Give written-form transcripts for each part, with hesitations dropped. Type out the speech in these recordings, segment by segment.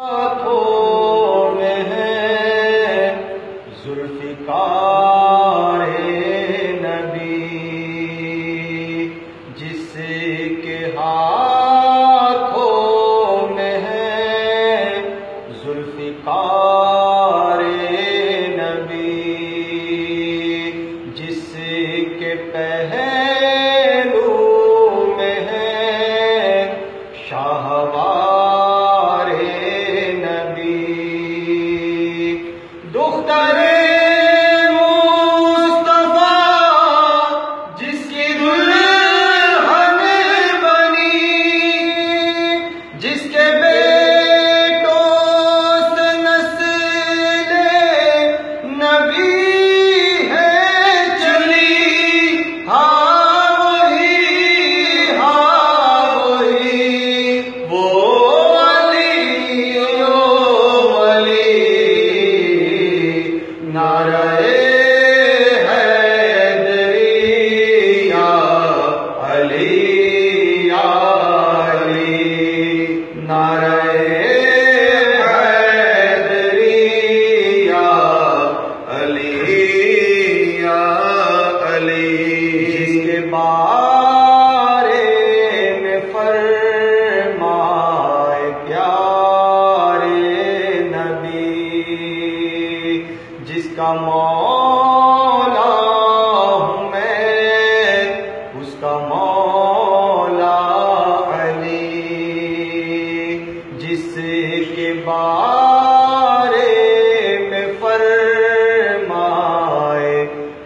ہاتھوں میں ہے ذوالفقار نبی، جس کے ہاتھوں میں ہے ذوالفقار نبی، جس کے پہلو میں ہے شاہوار نبی، دختر مصطفیٰ جس کی دلہن بنی، جس کے بیٹوں سے نسل نبی ہے چلی، ہاں وہی وہ نعرہ حیدری یا علی یا علی، نعرہ حیدری یا علی یا علی، جس کے بارے میں فرمائے پیارے نبی، جس کا مولا ہوں میں اس کا مولا علی، جس کے بارے میں فرمائے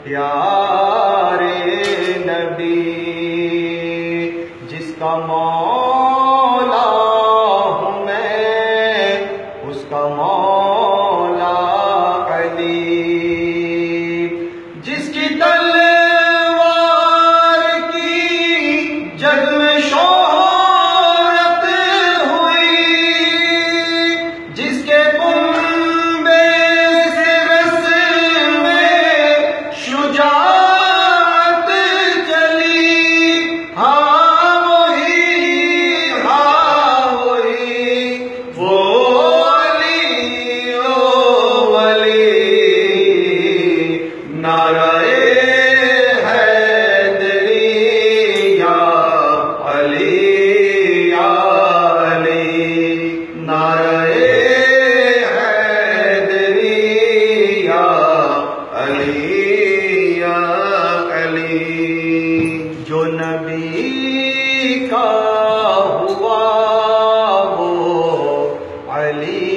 پیارے نبی، جس کا مولا ہوں میں اس کا مولا علی، جس کی تلوار کی جگ میں شہرت ہوئی، جس کے کنبے سے رس میں شجاعت چلی، ہاں وہی وہ نعرہ حیدری یا علی یا علی، نعرہ حیدری یا علی یا علی، جو نبی کا ہوا وہ علی